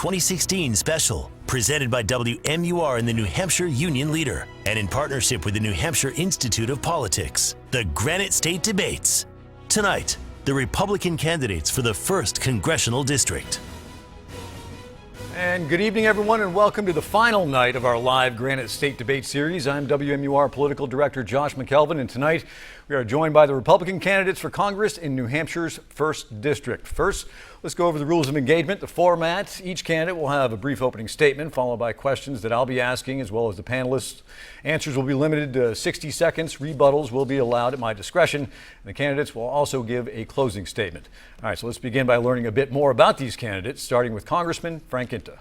2016 special, presented by WMUR and the New Hampshire Union Leader, and in partnership with the New Hampshire Institute of Politics, the Granite State Debates. Tonight, the Republican candidates for the 1st Congressional District. And good evening, everyone, and welcome to the final night of our live Granite State Debate Series. I'm WMUR Political Director Josh McKelvin, and tonight we are joined by the Republican candidates for Congress in New Hampshire's 1st District. First, let's go over the rules of engagement, the format. Each candidate will have a brief opening statement followed by questions that I'll be asking, as well as the panelists. Answers will be limited to 60 seconds. Rebuttals will be allowed at my discretion. And the candidates will also give a closing statement. All right, so let's begin by learning a bit more about these candidates, starting with Congressman Frank Guinta.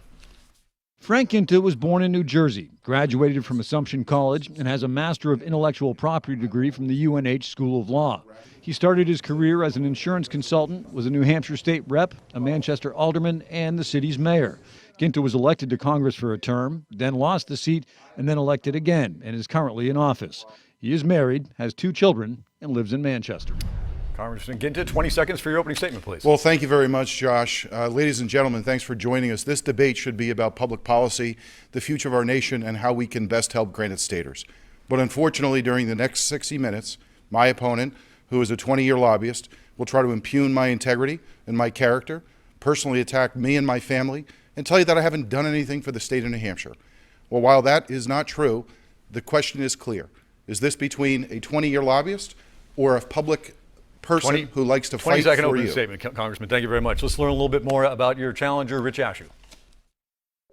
Frank Guinta was born in New Jersey, graduated from Assumption College, and has a Master of Intellectual Property degree from the UNH School of Law. He started his career as an insurance consultant, was a New Hampshire state rep, a Manchester alderman, and the city's mayor. Guinta was elected to Congress for a term, then lost the seat, and then elected again, and is currently in office. He is married, has 2 children, and lives in Manchester. Congressman Guinta, 20 seconds for your opening statement, please. Well, thank you very much, Josh. Ladies and gentlemen, thanks for joining us. This debate should be about public policy, the future of our nation, and how we can best help Granite Staters. But unfortunately, during the next 60 minutes, my opponent, who is a 20-year lobbyist, will try to impugn my integrity and my character, personally attack me and my family, and tell you that I haven't done anything for the state of New Hampshire. Well, while that is not true, the question is clear. Is this between a 20-year lobbyist or a public person who likes to fight for you? 20-second opening statement, Congressman. Thank you very much. Let's learn a little bit more about your challenger, Rich Ashew.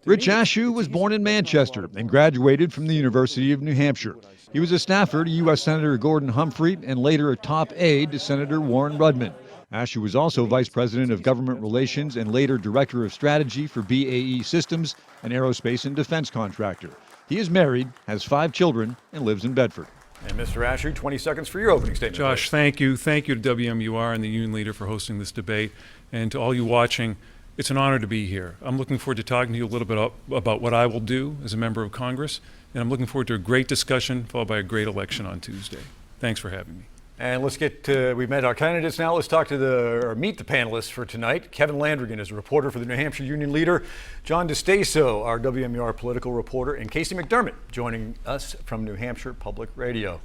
Rich Ashew was born in Manchester and graduated from the University of New Hampshire. He was a staffer to U.S. Senator Gordon Humphrey and later a top aide to Senator Warren Rudman. Ashew was also Vice President of Government Relations and later Director of Strategy for BAE Systems, an aerospace and defense contractor. He is married, has 5 children, and lives in Bedford. And Mr. Ashew, 20 seconds for your opening statement. Josh, please. thank you. Thank you to WMUR and the Union Leader for hosting this debate. And to all you watching, it's an honor to be here. I'm looking forward to talking to you a little bit about what I will do as a member of Congress. And I'm looking forward to a great discussion followed by a great election on Tuesday. Thanks for having me. And let's get to, we've met our candidates now. Let's talk to meet the panelists for tonight. Kevin Landrigan is a reporter for the New Hampshire Union Leader. John DeStaso, our WMUR political reporter, and Casey McDermott joining us from New Hampshire Public Radio.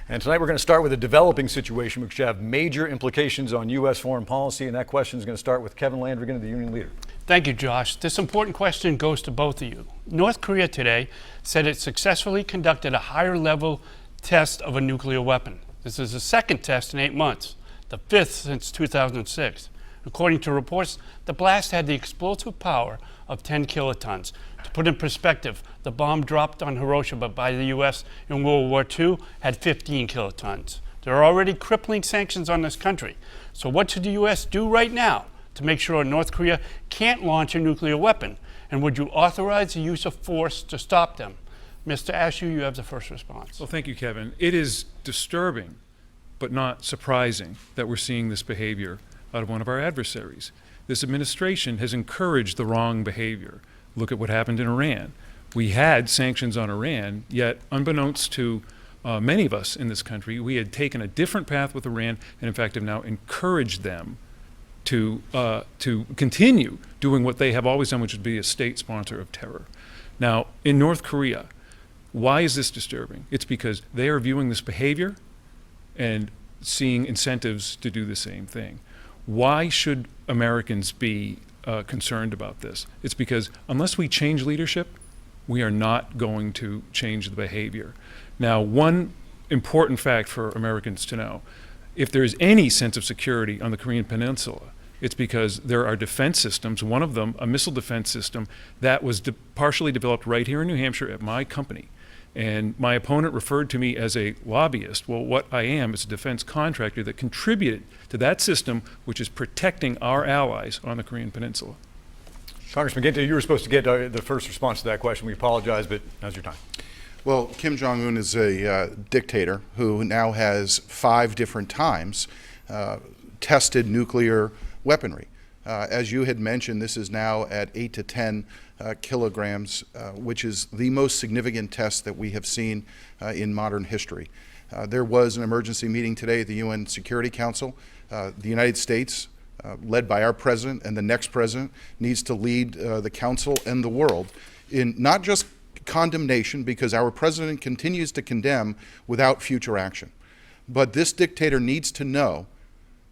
And tonight we're going to start with a developing situation which have major implications on U.S. foreign policy. And that question is going to start with Kevin Landrigan of the Union Leader. Thank you, Josh. This important question goes to both of you. North Korea today said it successfully conducted a higher level test of a nuclear weapon. This is the 2nd test in 8 months, the 5th since 2006. According to reports, the blast had the explosive power of 10 kilotons. To put in perspective, the bomb dropped on Hiroshima by the U.S. in World War II had 15 kilotons. There are already crippling sanctions on this country. So what should the U.S. do right now to make sure North Korea can't launch a nuclear weapon? And would you authorize the use of force to stop them? Mr. Ashew, you have the first response. Well, thank you, Kevin. It is disturbing, but not surprising, that we're seeing this behavior out of one of our adversaries. This administration has encouraged the wrong behavior. Look at what happened in Iran. We had sanctions on Iran, yet unbeknownst to many of us in this country, we had taken a different path with Iran and in fact have now encouraged them to continue doing what they have always done, which is be a state sponsor of terror. Now, in North Korea, why is this disturbing? It's because they are viewing this behavior and seeing incentives to do the same thing. Why should Americans be concerned about this? It's because unless we change leadership, we are not going to change the behavior. Now, one important fact for Americans to know, if there is any sense of security on the Korean Peninsula, it's because there are defense systems, one of them, a missile defense system, that was partially developed right here in New Hampshire at my company. And my opponent referred to me as a lobbyist. Well, what I am is a defense contractor that contributed to that system, which is protecting our allies on the Korean Peninsula. Congressman Guinta, you were supposed to get the first response to that question. We apologize, but now's your time. Well, Kim Jong-un is a dictator who now has 5 different times tested nuclear weaponry. As you had mentioned, this is now at 8 to 10 kilograms, which is the most significant test that we have seen in modern history. There was an emergency meeting today at the UN Security Council. The United States led by our president, and the next president needs to lead the council and the world in not just condemnation, because our president continues to condemn without future action. But this dictator needs to know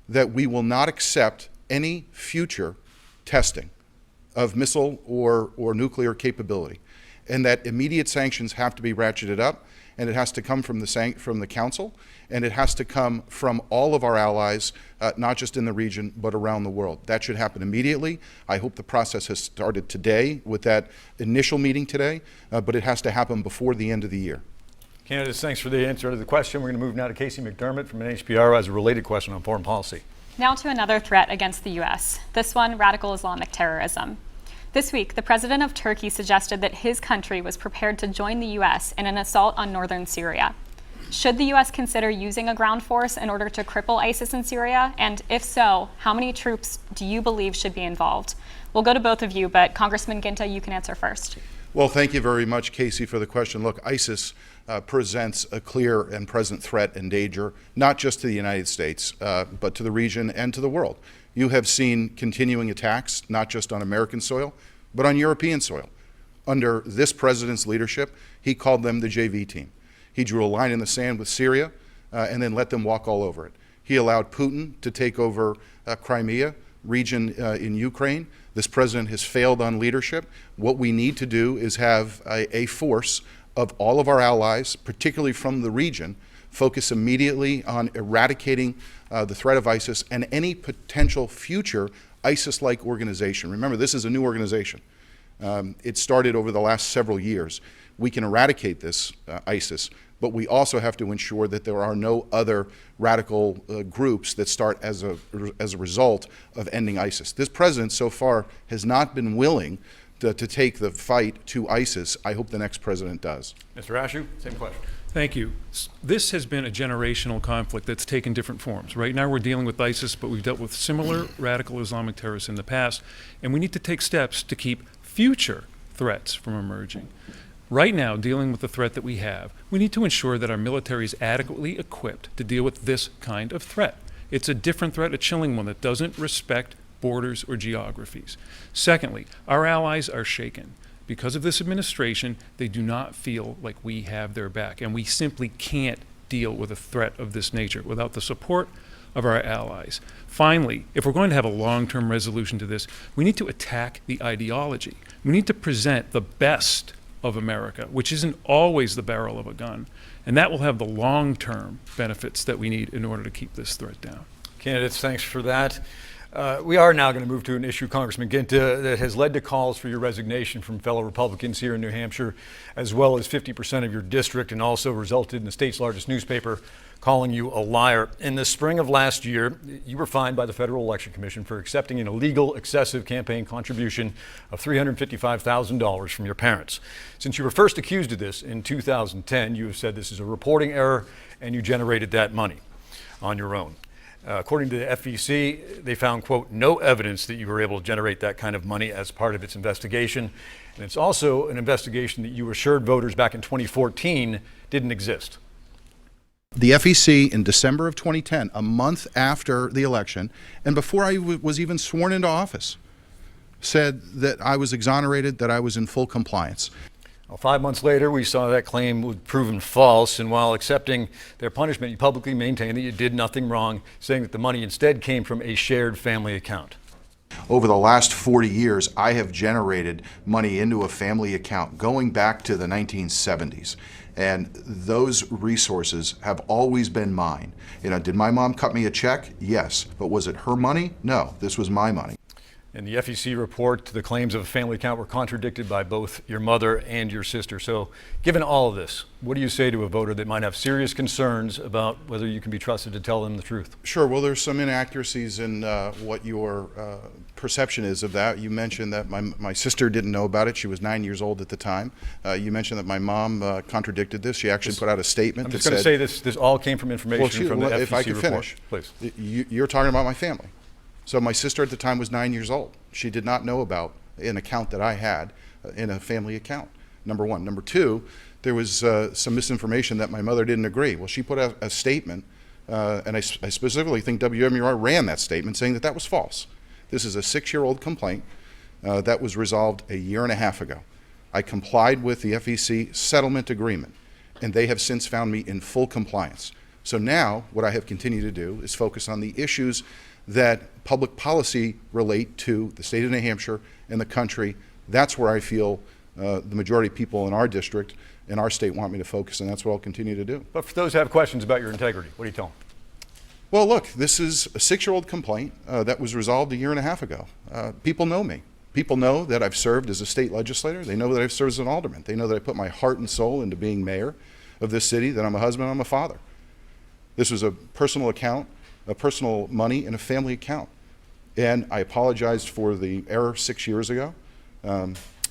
that we will not accept any future testing of missile or nuclear capability, and that immediate sanctions have to be ratcheted up, and it has to come from the council, and it has to come from all of our allies, not just in the region, but around the world. That should happen immediately. I hope the process has started today with that initial meeting today, but it has to happen before the end of the year. Candidates, thanks for the answer to the question. We're going to move now to Casey McDermott from NHPR as a related question on foreign policy. Now to another threat against the U.S., this one radical Islamic terrorism. This week, the president of Turkey suggested that his country was prepared to join the U.S. in an assault on northern Syria. Should the U.S. consider using a ground force in order to cripple ISIS in Syria? And if so, how many troops do you believe should be involved? We'll go to both of you, but Congressman Ginta, you can answer first. Well, thank you very much, Casey, for the question. Look, ISIS presents a clear and present threat and danger, not just to the United States, but to the region and to the world. You have seen continuing attacks, not just on American soil, but on European soil. Under this president's leadership, he called them the JV team. He drew a line in the sand with Syria and then let them walk all over it. He allowed Putin to take over Crimea region in Ukraine. This president has failed on leadership. What we need to do is have a force of all of our allies, particularly from the region, focus immediately on eradicating the threat of ISIS and any potential future ISIS-like organization. Remember, this is a new organization. It started over the last several years. We can eradicate this ISIS, but we also have to ensure that there are no other radical groups that start as a result of ending ISIS. This president so far has not been willing to take the fight to ISIS. I hope the next president does. Mr. Ashew, same question. Thank you. This has been a generational conflict that's taken different forms. Right now we're dealing with ISIS, but we've dealt with similar radical Islamic terrorists in the past, and we need to take steps to keep future threats from emerging. Right now, dealing with the threat that we have, we need to ensure that our military is adequately equipped to deal with this kind of threat. It's a different threat, a chilling one that doesn't respect borders or geographies. Secondly, our allies are shaken. Because of this administration, they do not feel like we have their back, and we simply can't deal with a threat of this nature without the support of our allies. Finally, if we're going to have a long-term resolution to this, we need to attack the ideology. We need to present the best of America, which isn't always the barrel of a gun, and that will have the long-term benefits that we need in order to keep this threat down. Candidates, thanks for that. We are now going to move to an issue, Congressman Ginta, that has led to calls for your resignation from fellow Republicans here in New Hampshire, as well as 50% of your district, and also resulted in the state's largest newspaper calling you a liar. In the spring of last year, you were fined by the Federal Election Commission for accepting an illegal, excessive campaign contribution of $355,000 from your parents. Since you were first accused of this in 2010, you have said this is a reporting error and you generated that money on your own. According to the FEC, they found, quote, no evidence that you were able to generate that kind of money as part of its investigation. And it's also an investigation that you assured voters back in 2014 didn't exist. The FEC in December of 2010, a month after the election, and before I was even sworn into office, said that I was exonerated, that I was in full compliance. Well, 5 months later, we saw that claim was proven false, and while accepting their punishment, you publicly maintained that you did nothing wrong, saying that the money instead came from a shared family account. Over the last 40 years, I have generated money into a family account going back to the 1970s. And those resources have always been mine. You know, did my mom cut me a check? Yes. But was it her money? No, this was my money. In the FEC report, the claims of a family account were contradicted by both your mother and your sister. So given all of this, what do you say to a voter that might have serious concerns about whether you can be trusted to tell them the truth? Sure. Well, there's some inaccuracies in what your perception is of that. You mentioned that my sister didn't know about it. She was 9 years old at the time. You mentioned that my mom contradicted this. She actually put out a statement. I'm just going to say this all came from information from the FEC if I could report. finish, Please. You're talking about my family. So my sister at the time was 9 years old. She did not know about an account that I had in a family account, number one. Number two, there was some misinformation that my mother didn't agree. Well, she put out a statement and I specifically think WMUR ran that statement saying that that was false. This is a 6-year-old complaint that was resolved a year and a half ago. I complied with the FEC settlement agreement, and they have since found me in full compliance. So now what I have continued to do is focus on the issues that public policy relate to the state of New Hampshire and the country. That's where I feel the majority of people in our district, in our state, want me to focus, and that's what I'll continue to do. But for those who have questions about your integrity, what do you tell them? Well, look, this is a 6-year-old complaint that was resolved a year and a half ago. People know me. People know that I've served as a state legislator. They know that I've served as an alderman. They know that I put my heart and soul into being mayor of this city, that I'm a husband, I'm a father. This was a personal account, a personal money, and a family account. And I apologized for the error 6 years ago.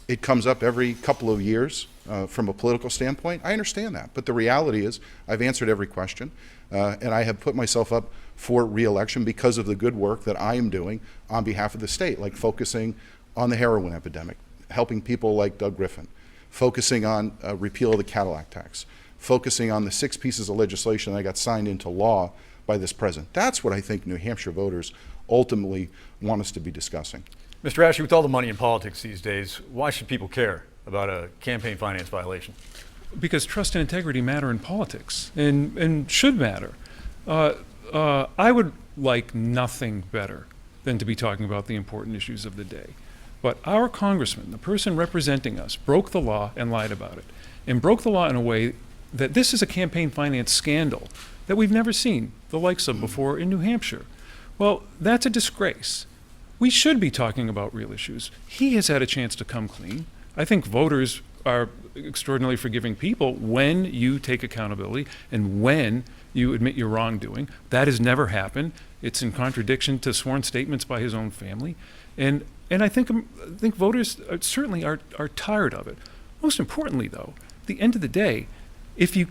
It comes up every couple of years from a political standpoint. I understand that. But the reality is I've answered every question, and I have put myself up for re-election because of the good work that I am doing on behalf of the state, like focusing on the heroin epidemic, helping people like Doug Griffin, focusing on repeal of the Cadillac tax, focusing on the 6 pieces of legislation that got signed into law by this president. That's what I think New Hampshire voters ultimately want us to be discussing. Mr. Ashe, with all the money in politics these days, why should people care about a campaign finance violation? Because trust and integrity matter in politics and should matter. I would like nothing better than to be talking about the important issues of the day. But our congressman, the person representing us, broke the law and lied about it, and broke the law in a way that this is a campaign finance scandal that we've never seen the likes of before in New Hampshire. Well, that's a disgrace. We should be talking about real issues. He has had a chance to come clean. I think voters are extraordinarily forgiving people when you take accountability and when you admit your wrongdoing. That has never happened. It's in contradiction to sworn statements by his own family. And I think voters certainly are tired of it. Most importantly, though, at the end of the day, if you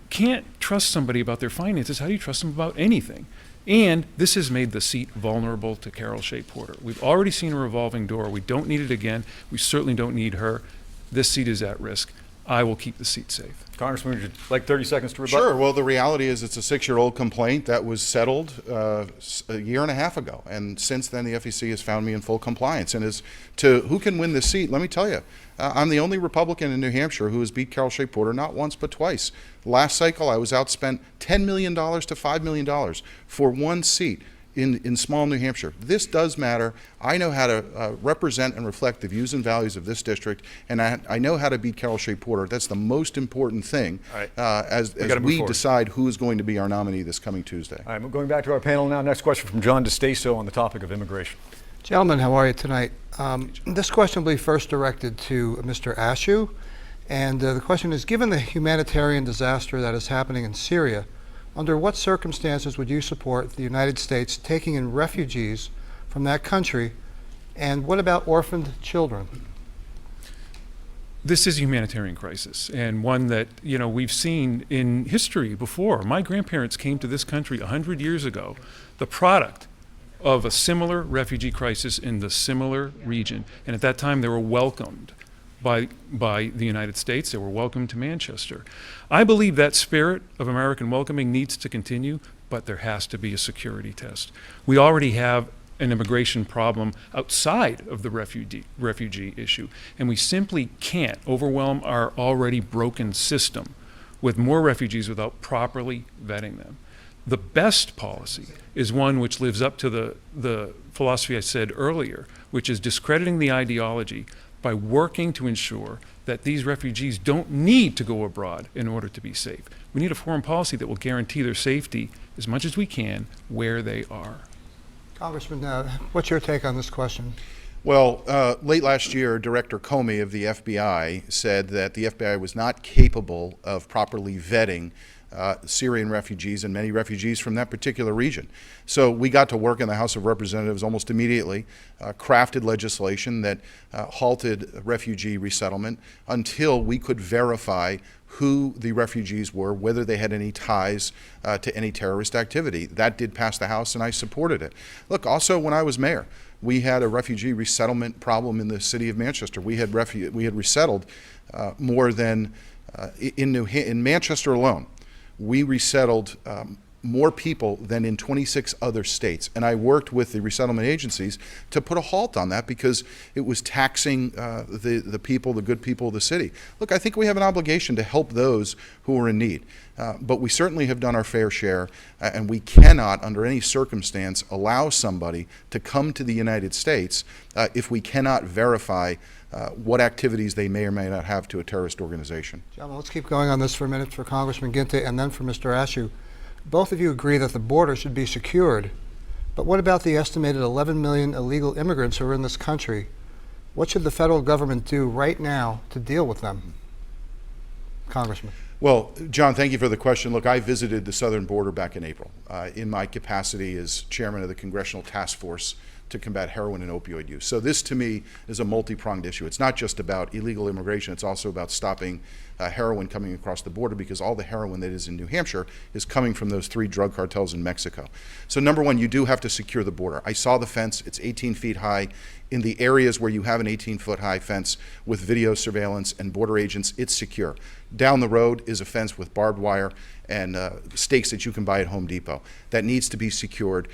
can't trust somebody about their finances, how do you trust them about anything? And this has made the seat vulnerable to Carol Shea Porter. We've already seen a revolving door. We don't need it again. We certainly don't need her. This seat is at risk. I will keep the seat safe. Congressman, would you like 30 seconds to rebut? Sure. Well, the reality is it's a 6-year-old complaint that was settled a year and a half ago. And since then, the FEC has found me in full compliance. And as to who can win this seat, let me tell you, I'm the only Republican in New Hampshire who has beat Carol Shea Porter not once but twice. Last cycle, I was outspent $10 million to $5 million for one seat in small New Hampshire. This does matter. I know how to represent and reflect the views and values of this district, and I know how to beat Carol Shea Porter. That's the most important thing as we decide who is going to be our nominee this coming Tuesday. All right, we're going back to our panel now. Next question from John DeStaso on the topic of immigration. Gentlemen, how are you tonight? This question will be first directed to Mr. Ashe. And the question is, given the humanitarian disaster that is happening in Syria, under what circumstances would you support the United States taking in refugees from that country? And what about orphaned children? This is a humanitarian crisis, and one that we've seen in history before. My grandparents came to this country 100 years ago, the product of a similar refugee crisis in the similar region. And at that time, they were welcomed by the United States. They were welcomed to Manchester. I believe that spirit of American welcoming needs to continue, but there has to be a security test. We already have an immigration problem outside of the refugee issue, and we simply can't overwhelm our already broken system with more refugees without properly vetting them. The best policy is one which lives up to the philosophy I said earlier, which is discrediting the ideology by working to ensure that these refugees don't need to go abroad in order to be safe. We need a foreign policy that will guarantee their safety as much as we can where they are. Congressman, what's your take on this question? Well, late last year, Director Comey of the FBI said that the FBI was not capable of properly vetting Syrian refugees and many refugees from that particular region. So we got to work in the House of Representatives almost immediately, crafted legislation that halted refugee resettlement until we could verify who the refugees were, whether they had any ties to any terrorist activity. That did pass the House, and I supported it. Look, also when I was mayor, we had a refugee resettlement problem in the city of Manchester. We had resettled more than in Manchester alone. We resettled more people than in 26 other states. And I worked with the resettlement agencies to put a halt on that because it was taxing the people, the good people of the city. Look, I think we have an obligation to help those who are in need. But we certainly have done our fair share, and we cannot, under any circumstance, allow somebody to come to the United States if we cannot verify what activities they may or may not have to a terrorist organization. Gentlemen, let's keep going on this for a minute for Congressman Ginta and then for Mr. Ashew. Both of you agree that the border should be secured, but what about the estimated 11 million illegal immigrants who are in this country? What should the federal government do right now to deal with them? Congressman. Well, John, thank you for the question. Look, I visited the southern border back in April in my capacity as chairman of the Congressional Task Force to combat heroin and opioid use. So this, to me, is a multi-pronged issue. It's not just about illegal immigration. It's also about stopping heroin coming across the border, because all the heroin that is in New Hampshire is coming from those 3 drug cartels in Mexico. So number one, you do have to secure the border. I saw the fence. It's 18 feet high. In the areas where you have an 18-foot high fence with video surveillance and border agents, it's secure. Down the road is a fence with barbed wire and stakes that you can buy at Home Depot. That needs to be secured.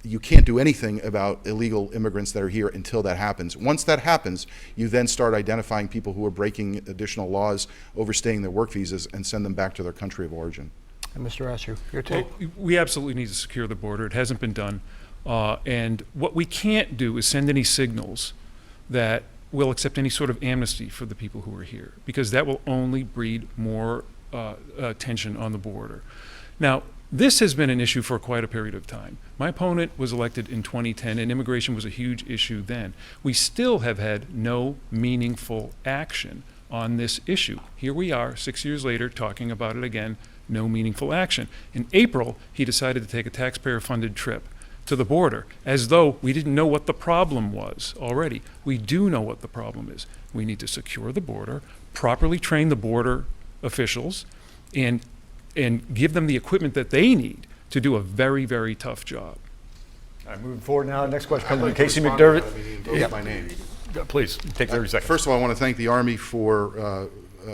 You can't do anything about illegal immigrants that are here until that happens. Once that happens, you then start identifying people who are breaking additional laws, overstaying their work visas, and send them back to their country of origin. And Mr. Ashew, your take? Well, we absolutely need to secure the border. It hasn't been done. And what we can't do is send any signals that we'll accept any sort of amnesty for the people who are here, because that will only breed more tension on the border. Now, this has been an issue for quite a period of time. My opponent was elected in 2010, and immigration was a huge issue then. We still have had no meaningful action on this issue. Here we are, 6 years later, talking about it again, no meaningful action. In April, he decided to take a taxpayer-funded trip to the border, as though we didn't know what the problem was already. We do know what the problem is. We need to secure the border, properly train the border officials, and give them the equipment that they need to do a very, very tough job. All right, moving forward now. Next question comes I'd from like to Casey respond McDermott. to that. I mean, he invoked my name. Please, take 30 seconds. First of all, I want to thank the Army for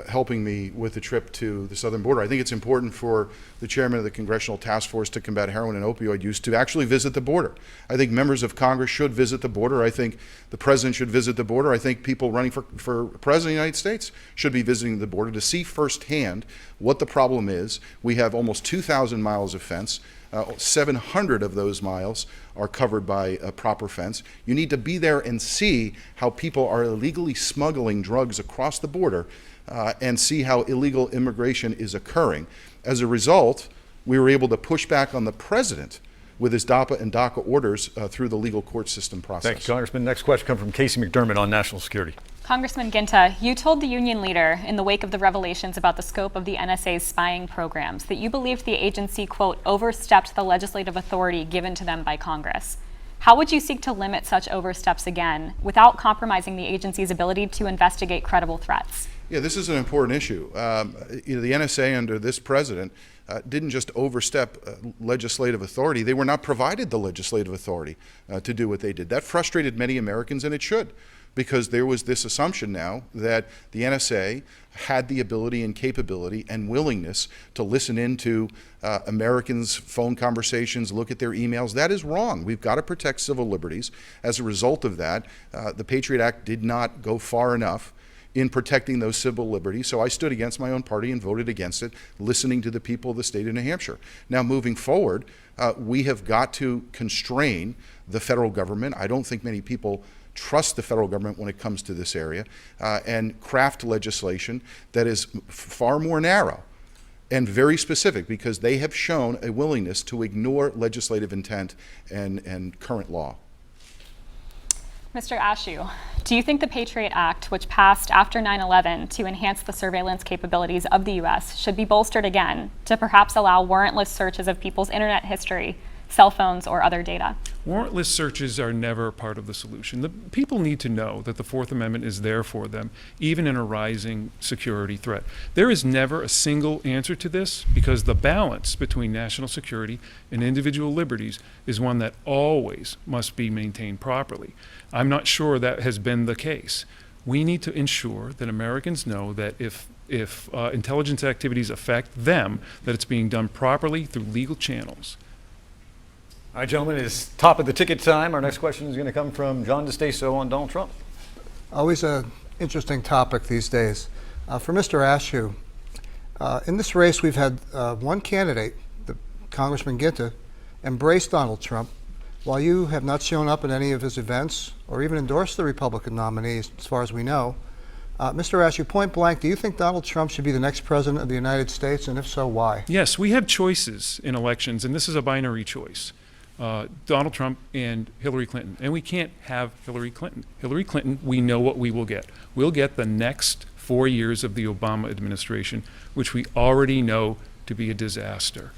helping me with the trip to the southern border. I think it's important for the chairman of the Congressional Task Force to combat heroin and opioid use to actually visit the border. I think members of Congress should visit the border. I think the president should visit the border. I think people running for president of the United States should be visiting the border to see firsthand what the problem is. We have almost 2,000 miles of fence. 700 of those miles are covered by a proper fence. You need to be there and see how people are illegally smuggling drugs across the border and see how illegal immigration is occurring. As a result, we were able to push back on the president with his DAPA and DACA orders through the legal court system process. Thank you, Congressman. Next question comes from Casey McDermott on national security. Congressman Ginta, you told the union leader in the wake of the revelations about the scope of the NSA's spying programs that you believed the agency, quote, overstepped the legislative authority given to them by Congress. How would you seek to limit such oversteps again without compromising the agency's ability to investigate credible threats? Yeah, this is an important issue. The NSA under this president didn't just overstep legislative authority. They were not provided the legislative authority to do what they did. That frustrated many Americans, and it should, because there was this assumption now that the NSA had the ability and capability and willingness to listen into Americans' phone conversations, look at their emails. That is wrong. We've got to protect civil liberties. As a result of that, the Patriot Act did not go far enough in protecting those civil liberties. So I stood against my own party and voted against it, listening to the people of the state of New Hampshire. Now, moving forward, we have got to constrain the federal government. I don't think many people trust the federal government when it comes to this area, and craft legislation that is far more narrow and very specific, because they have shown a willingness to ignore legislative intent and current law. Mr. Ashew, do you think the Patriot Act, which passed after 9/11 to enhance the surveillance capabilities of the U.S., should be bolstered again to perhaps allow warrantless searches of people's internet history, cell phones, or other data? Warrantless searches are never part of the solution. The people need to know that the Fourth Amendment is there for them, even in a rising security threat. There is never a single answer to this, because the balance between national security and individual liberties is one that always must be maintained properly. I'm not sure that has been the case. We need to ensure that Americans know that if if intelligence activities affect them, that it's being done properly through legal channels. All right, gentlemen, it's top of the ticket time. Our next question is going to come from John DeStaso on Donald Trump. Always an interesting topic these days. For Mr. Ashew, in this race we've had one candidate, Congressman Ginta, embrace Donald Trump, while you have not shown up at any of his events or even endorsed the Republican nominees, as far as we know. Mr. Ashew, point blank, do you think Donald Trump should be the next president of the United States, and if so, why? Yes, we have choices in elections, and this is a binary choice. Donald Trump and Hillary Clinton. And we can't have Hillary Clinton. Hillary Clinton, we know what we will get. We'll get the next 4 years of the Obama administration, which we already know to be a disaster.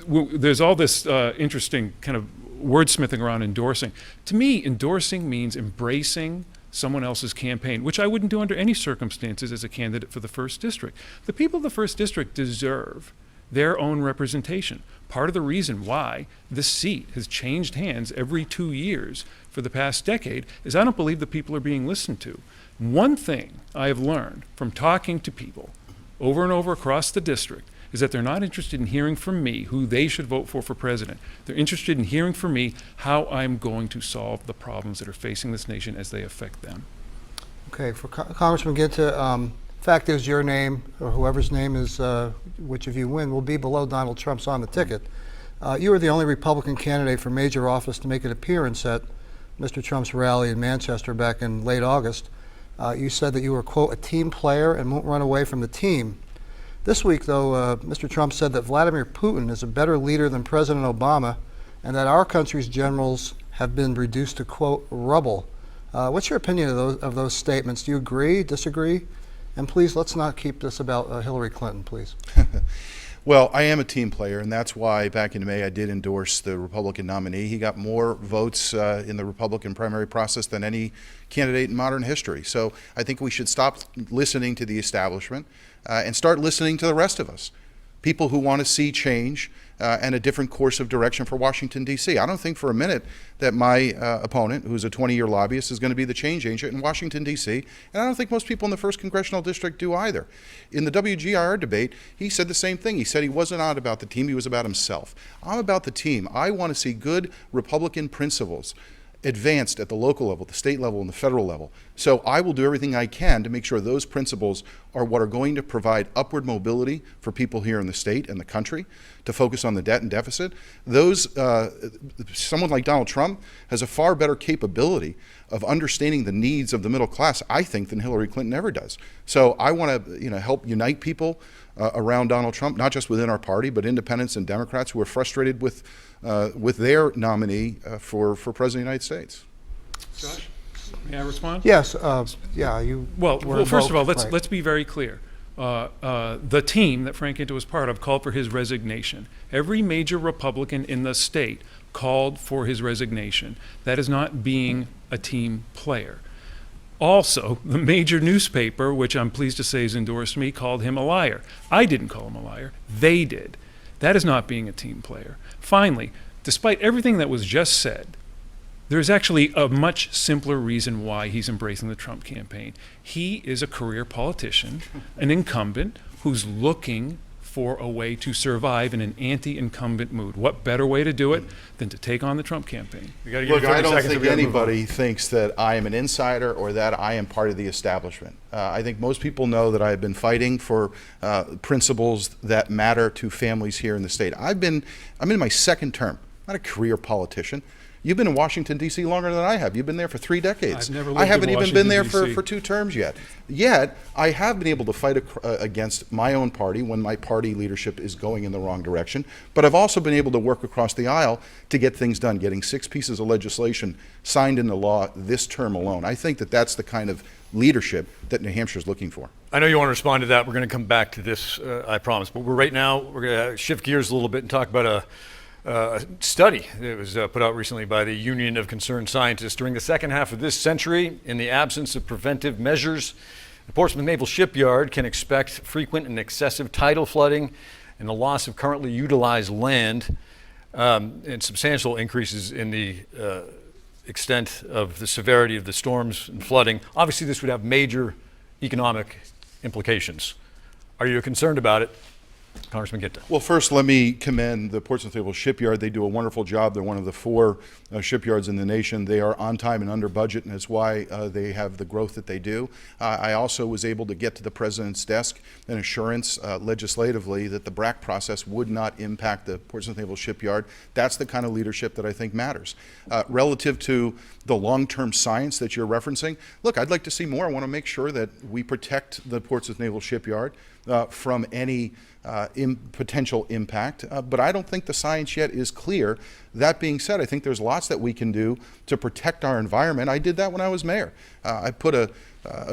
There's all this interesting kind of wordsmithing around endorsing. To me, endorsing means embracing someone else's campaign, which I wouldn't do under any circumstances as a candidate for the 1st District. The people of the 1st District deserve their own representation. Part of the reason why this seat has changed hands every 2 years for the past decade is I don't believe the people are being listened to. One thing I have learned from talking to people over and over across the district is that they're not interested in hearing from me who they should vote for president. They're interested in hearing from me how I'm going to solve the problems that are facing this nation as they affect them. Okay, for Congressman Ginta, fact is your name, or whoever's name is, which of you win, will be below Donald Trump's on the ticket. You were the only Republican candidate for major office to make an appearance at Mr. Trump's rally in Manchester back in late August. You said that you were, quote, a team player and won't run away from the team. This week, though, Mr. Trump said that Vladimir Putin is a better leader than President Obama and that our country's generals have been reduced to, quote, rubble. What's your opinion of those statements? Do you agree, disagree? And please, let's not keep this about Hillary Clinton, please. Well, I am a team player, and that's why back in May I did endorse the Republican nominee. He got more votes in the Republican primary process than any candidate in modern history. So I think we should stop listening to the establishment and start listening to the rest of us, people who want to see change and a different course of direction for Washington, D.C. I don't think for a minute that my opponent, who's a 20-year lobbyist, is going to be the change agent in Washington, D.C., and I don't think most people in the 1st Congressional District do either. In the WGIR debate, he said the same thing. He said he wasn't out about the team, he was about himself. I'm about the team. I want to see good Republican principles advanced at the local level, the state level, and the federal level. So I will do everything I can to make sure those principles are what are going to provide upward mobility for people here in the state and the country, to focus on the debt and deficit. Someone like Donald Trump has a far better capability of understanding the needs of the middle class, I think, than Hillary Clinton ever does. So I want to help unite people around Donald Trump, not just within our party, but independents and Democrats who are frustrated with their nominee for President of the United States. Josh, may I respond? Yes, yeah, you Well, first of all, right. let's be very clear. The team that Frank Ginta was part of called for his resignation. Every major Republican in the state called for his resignation. That is not being a team player. Also, the major newspaper, which I'm pleased to say has endorsed me, called him a liar. I didn't call him a liar. They did. That is not being a team player. Finally, despite everything that was just said, there's actually a much simpler reason why he's embracing the Trump campaign. He is a career politician, an incumbent who's looking for a way to survive in an anti-incumbent mood. What better way to do it than to take on the Trump campaign? Look, I don't think anybody thinks that I am an insider or that I am part of the establishment. I think most people know that I have been fighting for principles that matter to families here in the state. I'm in my 2nd term. I'm not a career politician. You've been in Washington, D.C. longer than I have. You've been there for 3 decades. I've never lived I haven't in even been there Washington, for 2 terms yet. Yet, I have been able to fight against my own party when my party leadership is going in the wrong direction. But I've also been able to work across the aisle to get things done, getting 6 pieces of legislation signed into law this term alone. I think that that's the kind of leadership that New Hampshire is looking for. I know you want to respond to that. We're going to come back to this, I promise. But we're going to shift gears a little bit and talk about a study that was put out recently by the Union of Concerned Scientists. During the second half of this century, in the absence of preventive measures, the Portsmouth Naval Shipyard can expect frequent and excessive tidal flooding and the loss of currently utilized land, and substantial increases in the extent of the severity of the storms and flooding. Obviously, this would have major economic implications. Are you concerned about it, Congressman Ginta? Well, first, let me commend the Portsmouth Naval Shipyard. They do a wonderful job. They're one of the 4 shipyards in the nation. They are on time and under budget, and that's why they have the growth that they do. I also was able to get to the President's desk an assurance legislatively that the BRAC process would not impact the Portsmouth Naval Shipyard. That's the kind of leadership that I think matters. Relative to the long-term science that you're referencing, look, I'd like to see more. I want to make sure that we protect the Portsmouth Naval Shipyard from any potential impact, but I don't think the science yet is clear. That being said, I think there's lots that we can do to protect our environment. I did that when I was mayor. I put a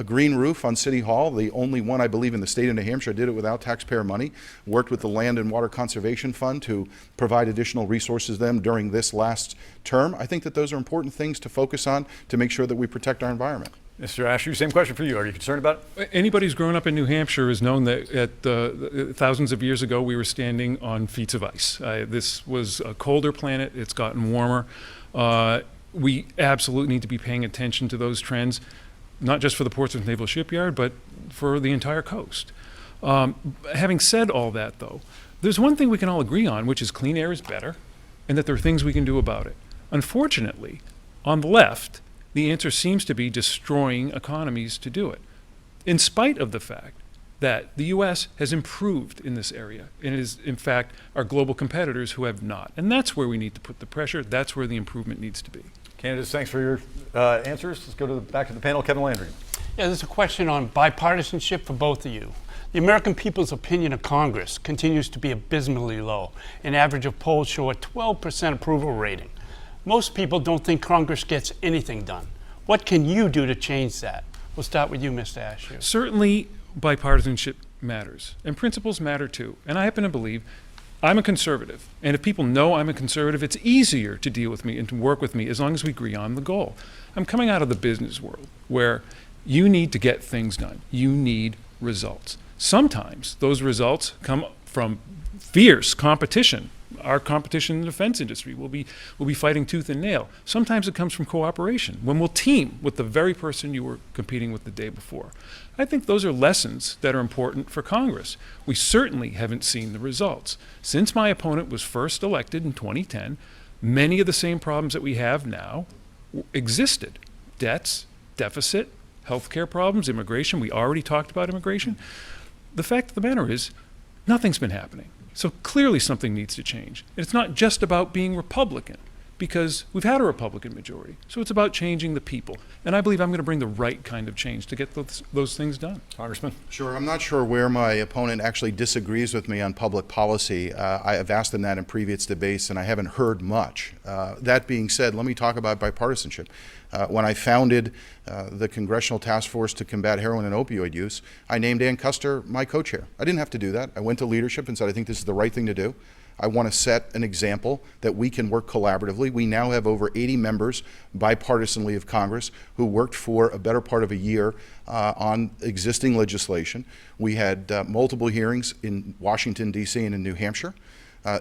green roof on City Hall, the only one I believe in the state of New Hampshire. I did it without taxpayer money. Worked with the Land and Water Conservation Fund to provide additional resources to them during this last term. I think that those are important things to focus on to make sure that we protect our environment. Mr. Ashew, same question for you. Are you concerned about it? Anybody who's grown up in New Hampshire has known that thousands of years ago we were standing on feet of ice. This was a colder planet. It's gotten warmer. We absolutely need to be paying attention to those trends, not just for the Portsmouth Naval Shipyard, but for the entire coast. Having said all that, though, there's one thing we can all agree on, which is clean air is better, and that there are things we can do about it. Unfortunately, on the left, the answer seems to be destroying economies to do it, in spite of the fact that the U.S. has improved in this area and is, in fact, our global competitors who have not. And that's where we need to put the pressure. That's where the improvement needs to be. Candidates, thanks for your answers. Let's go back to the panel. Kevin Landry. Yeah, there's a question on bipartisanship for both of you. The American people's opinion of Congress continues to be abysmally low. An average of polls show a 12% approval rating. Most people don't think Congress gets anything done. What can you do to change that? We'll start with you, Mr. Ashew. Certainly, bipartisanship matters, and principles matter too. And I happen to believe I'm a conservative, and if people know I'm a conservative, it's easier to deal with me and to work with me as long as we agree on the goal. I'm coming out of the business world where you need to get things done. You need results. Sometimes those results come from fierce competition. Our competition in the defense industry will be fighting tooth and nail. Sometimes it comes from cooperation, when we'll team with the very person you were competing with the day before. I think those are lessons that are important for Congress. We certainly haven't seen the results. Since my opponent was first elected in 2010, many of the same problems that we have now existed. Debts, deficit, healthcare problems, immigration. We already talked about immigration. The fact of the matter is, nothing's been happening. So clearly something needs to change. And it's not just about being Republican, because we've had a Republican majority. So it's about changing the people. And I believe I'm going to bring the right kind of change to get those things done. Congressman? Sure. I'm not sure where my opponent actually disagrees with me on public policy. I have asked him that in previous debates, and I haven't heard much. That being said, let me talk about bipartisanship. When I founded the Congressional Task Force to Combat Heroin and Opioid Use, I named Ann Kuster my co-chair. I didn't have to do that. I went to leadership and said, I think this is the right thing to do. I want to set an example that we can work collaboratively. We now have over 80 members bipartisanly of Congress who worked for a better part of a year on existing legislation. We had multiple hearings in Washington, D.C. and in New Hampshire.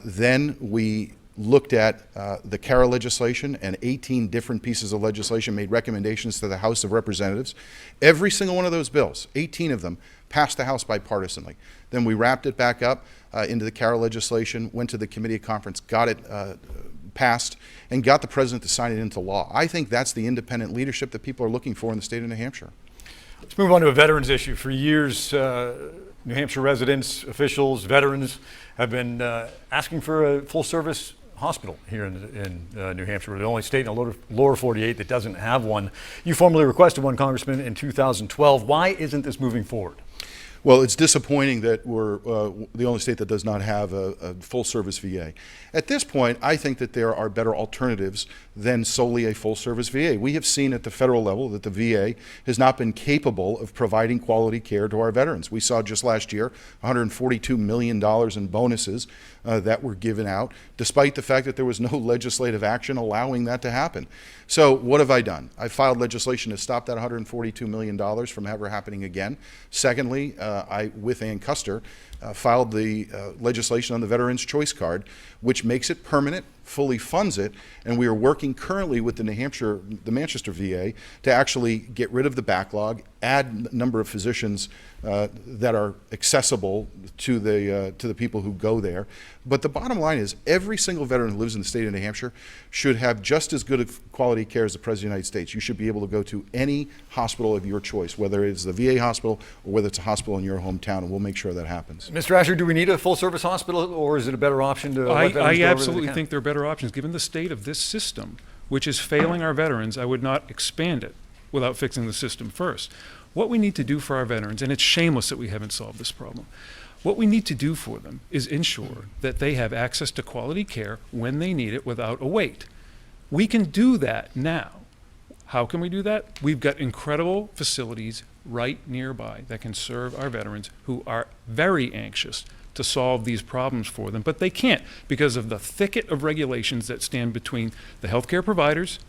Then we looked at the CARA legislation, and 18 different pieces of legislation made recommendations to the House of Representatives. Every single one of those bills, 18 of them, passed the House bipartisanly. Then we wrapped it back up into the CARA legislation, went to the committee conference, got it passed, and got the president to sign it into law. I think that's the independent leadership that people are looking for in the state of New Hampshire. Let's move on to a veterans issue. For years, New Hampshire residents, officials, veterans have been asking for a full-service hospital here in New Hampshire. We're the only state in the lower 48 that doesn't have one. You formally requested one, Congressman, in 2012. Why isn't this moving forward? Well, it's disappointing that we're the only state that does not have a full-service VA. At this point, I think that there are better alternatives than solely a full-service VA. We have seen at the federal level that the VA has not been capable of providing quality care to our veterans. We saw just last year $142 million in bonuses that were given out, despite the fact that there was no legislative action allowing that to happen. So what have I done? I filed legislation to stop that $142 million from ever happening again. Secondly, with Ann Kuster, filed the legislation on the Veterans Choice Card, which makes it permanent, fully funds it, and we are working currently with the Manchester VA to actually get rid of the backlog, add a number of physicians that are accessible to the people who go there. But the bottom line is every single veteran who lives in the state of New Hampshire should have just as good a quality care as the President of the United States. You should be able to go to any hospital of your choice, whether it's the VA hospital or whether it's a hospital in your hometown, and we'll make sure that happens. Mr. Asher, do we need a full-service hospital, or is it a better option to let veterans go I over to absolutely the think there are better options. Given the state of this system, which is failing our veterans, I would not expand it without fixing the system first. What we need to do for our veterans, and it's shameless that we haven't solved this problem, what we need to do for them is ensure that they have access to quality care when they need it without a wait. We can do that now. How can we do that? We've got incredible facilities right nearby that can serve our veterans who are very anxious to solve these problems for them, but they can't because of the thicket of regulations that stand between the healthcare providers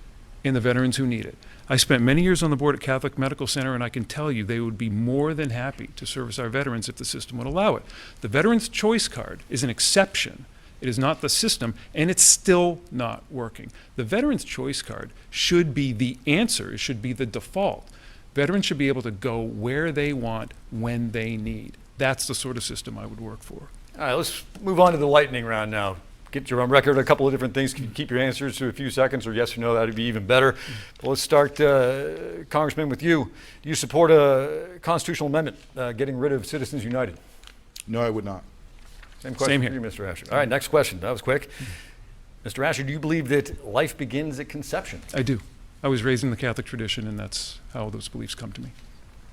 and the veterans who need it. I spent many years on the board at Catholic Medical Center, and I can tell you they would be more than happy to service our veterans if the system would allow it. The Veterans Choice Card is an exception. It is not the system, and it's still not working. The Veterans Choice Card should be the answer. It should be the default. Veterans should be able to go where they want, when they need. That's the sort of system I would work for. All right, let's move on to the lightning round now. Get your own record, a couple of different things. Keep your answers to a few seconds, or yes or no, that'd be even better. But let's start, Congressman, with you. Do you support a constitutional amendment getting rid of Citizens United? No, I would not. Same question Same for you, Mr. Asher. All right, next question. That was quick. Mr. Asher, do you believe that life begins at conception? I do. I was raised in the Catholic tradition, and that's how those beliefs come to me.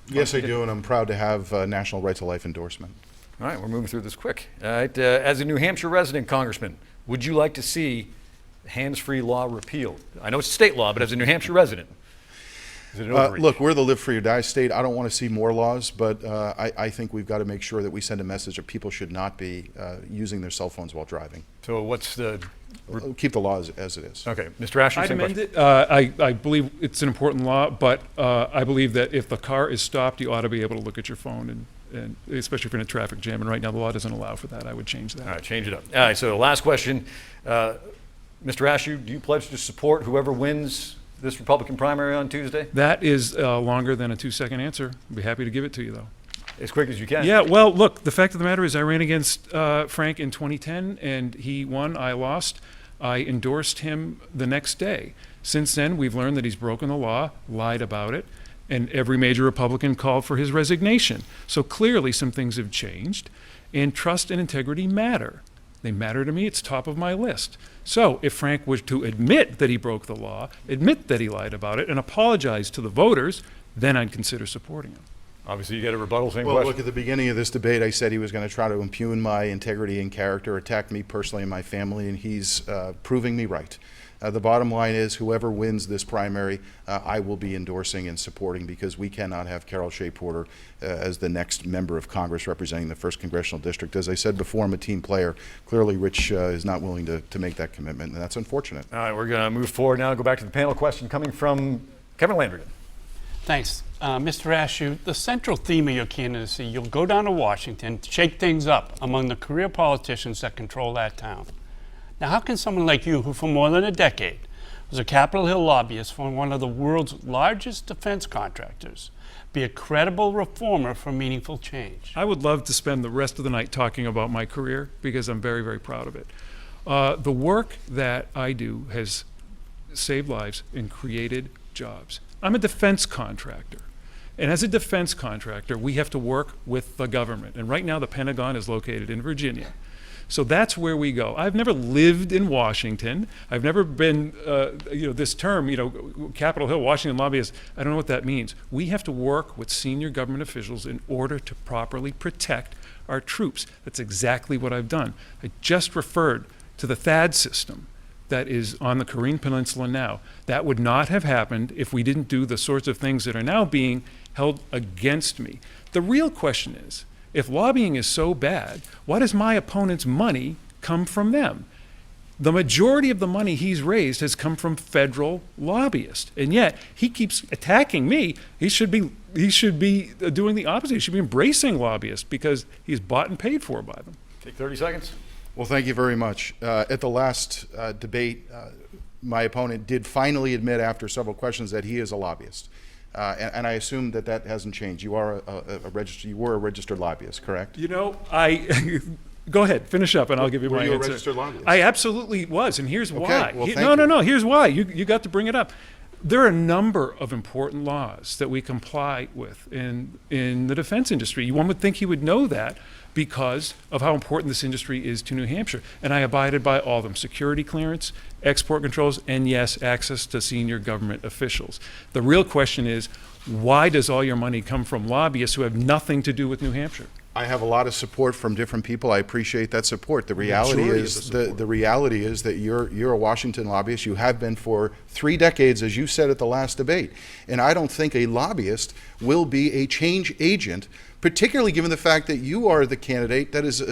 Yes, I do, and I'm proud to have National Right to Life endorsement. All right, we're moving through this quick. All right, as a New Hampshire resident, Congressman, would you like to see hands-free law repealed? I know it's state law, but as a New Hampshire resident, is it an overreach? Look, we're the live free or die state. I don't want to see more laws, but I think we've got to make sure that we send a message that people should not be using their cell phones while driving. So what's the... Keep the law as it is. Okay, Mr. Asher, I'd same amend question. it. I believe it's an important law, but I believe that if the car is stopped, you ought to be able to look at your phone, and especially if you're in a traffic jam. And right now, the law doesn't allow for that. I would change that. All right, change it up. All right, so last question. Mr. Asher, do you pledge to support whoever wins this Republican primary on Tuesday? That is longer than a 2-second answer. I'd be happy to give it to you, though. As quick as you can. Yeah, well, look, the fact of the matter is I ran against Frank in 2010, and he won, I lost. I endorsed him the next day. Since then, we've learned that he's broken the law, lied about it, and every major Republican called for his resignation. So clearly some things have changed, and trust and integrity matter. They matter to me. It's top of my list. So if Frank was to admit that he broke the law, admit that he lied about it, and apologize to the voters, then I'd consider supporting him. Obviously, you get a rebuttal, same Well, question. look, at the beginning of this debate, I said he was going to try to impugn my integrity and character, attack me personally and my family, and he's proving me right. The bottom line is whoever wins this primary, I will be endorsing and supporting, because we cannot have Carol Shea Porter as the next member of Congress representing the 1st Congressional District. As I said before, I'm a team player. Clearly, Rich is not willing to make that commitment, and that's unfortunate. All right, we're going to move forward now. Go back to the panel question coming from Kevin Landrigan. Thanks. Mr. Ashew, the central theme of your candidacy, you'll go down to Washington, shake things up among the career politicians that control that town. Now, how can someone like you, who for more than a decade was a Capitol Hill lobbyist for one of the world's largest defense contractors, be a credible reformer for meaningful change? I would love to spend the rest of the night talking about my career, because I'm very, very proud of it. The work that I do has saved lives and created jobs. I'm a defense contractor. And as a defense contractor, we have to work with the government. And right now, the Pentagon is located in Virginia. So that's where we go. I've never lived in Washington. I've never been, this term, Capitol Hill, Washington lobbyist, I don't know what that means. We have to work with senior government officials in order to properly protect our troops. That's exactly what I've done. I just referred to the THAAD system that is on the Korean Peninsula now. That would not have happened if we didn't do the sorts of things that are now being held against me. The real question is, if lobbying is so bad, why does my opponent's money come from them? The majority of the money he's raised has come from federal lobbyists, and yet he keeps attacking me. He should be doing the opposite. He should be embracing lobbyists because he's bought and paid for by them. Take 30 seconds. Well, thank you very much. At the last debate, my opponent did finally admit after several questions that he is a lobbyist. And I assume that that hasn't changed. You are you were a registered lobbyist, correct? You know, go ahead, finish up, and I'll give you my Were you a answer. registered lobbyist? I absolutely was, and here's why. well, thank No. you. Here's why. You got to bring it up. There are a number of important laws that we comply with in the defense industry. One would think he would know that because of how important this industry is to New Hampshire. And I abided by all of them: security clearance, export controls, and yes, access to senior government officials. The real question is, why does all your money come from lobbyists who have nothing to do with New Hampshire? I have a lot of support from different people. I appreciate that support. The reality is the reality is that you're a Washington lobbyist. You have been for 3 decades, as you said at the last debate. And I don't think a lobbyist will be a change agent, particularly given the fact that you are the candidate that is